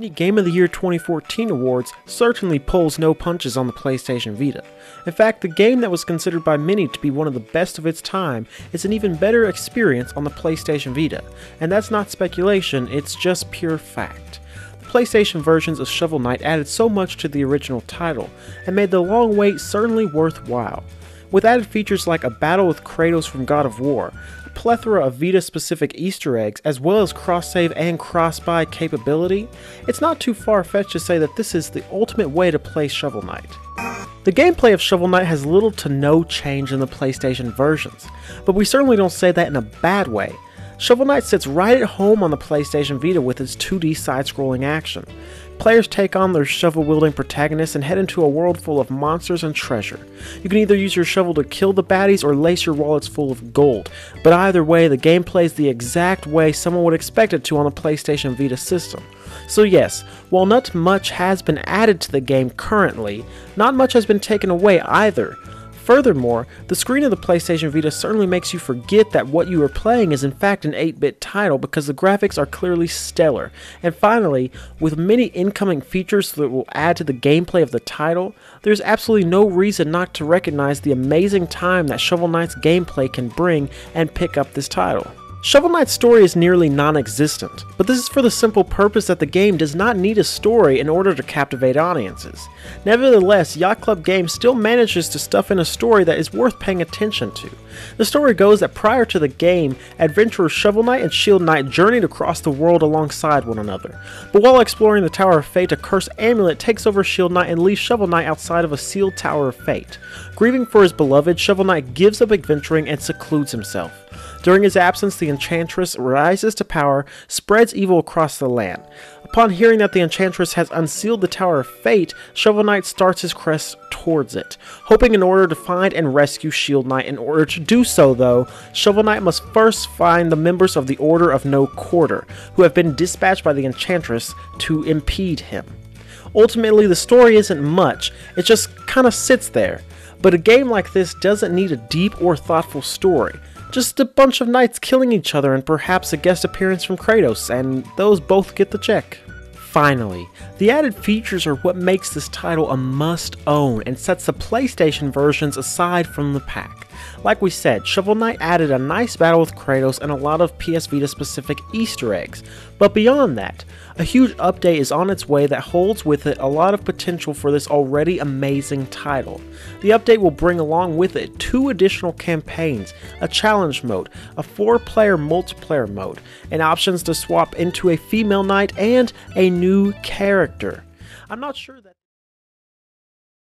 many Game of the Year 2014 awards certainly pulls no punches on the PlayStation Vita. In fact, the game that was considered by many to be one of the best of its time is an even better experience on the PlayStation Vita, and that's not speculation, it's just pure fact. The PlayStation versions of Shovel Knight added so much to the original title, and made the long wait certainly worthwhile. With added features like a battle with Kratos from God of War, a plethora of Vita-specific Easter eggs, as well as cross-save and cross-buy capability, it's not too far-fetched to say that this is the ultimate way to play Shovel Knight. The gameplay of Shovel Knight has little to no change in the PlayStation versions, but we certainly don't say that in a bad way. Shovel Knight sits right at home on the PlayStation Vita with its 2D side-scrolling action. Players take on their shovel-wielding protagonists and head into a world full of monsters and treasure. You can either use your shovel to kill the baddies or lace your wallets full of gold, but either way the game plays the exact way someone would expect it to on the PlayStation Vita system. So yes, while not much has been added to the game currently, not much has been taken away either. Furthermore, the screen of the PlayStation Vita certainly makes you forget that what you are playing is in fact an 8-bit title because the graphics are clearly stellar. And finally, with many incoming features that will add to the gameplay of the title, there's absolutely no reason not to recognize the amazing time that Shovel Knight's gameplay can bring and pick up this title. Shovel Knight's story is nearly non-existent, but this is for the simple purpose that the game does not need a story in order to captivate audiences. Nevertheless, Yacht Club Games still manages to stuff in a story that is worth paying attention to. The story goes that prior to the game, adventurers Shovel Knight and Shield Knight journeyed across the world alongside one another. But while exploring the Tower of Fate, a cursed amulet takes over Shield Knight and leaves Shovel Knight outside of a sealed Tower of Fate. Grieving for his beloved, Shovel Knight gives up adventuring and secludes himself. During his absence, the Enchantress rises to power, spreads evil across the land. Upon hearing that the Enchantress has unsealed the Tower of Fate, Shovel Knight starts his quest towards it, hoping in order to find and rescue Shield Knight. In order to do so, though, Shovel Knight must first find the members of the Order of No Quarter, who have been dispatched by the Enchantress to impede him. Ultimately, the story isn't much, it just kinda sits there. But a game like this doesn't need a deep or thoughtful story. Just a bunch of knights killing each other and perhaps a guest appearance from Kratos, and those both get the check. Finally, the added features are what makes this title a must-own and sets the PlayStation versions aside from the pack. Like we said, Shovel Knight added a nice battle with Kratos and a lot of PS Vita specific Easter eggs, but beyond that, a huge update is on its way that holds with it a lot of potential for this already amazing title. The update will bring along with it 2 additional campaigns, a challenge mode, a 4-player multiplayer mode, and options to swap into a female knight and a new character. I'm not sure that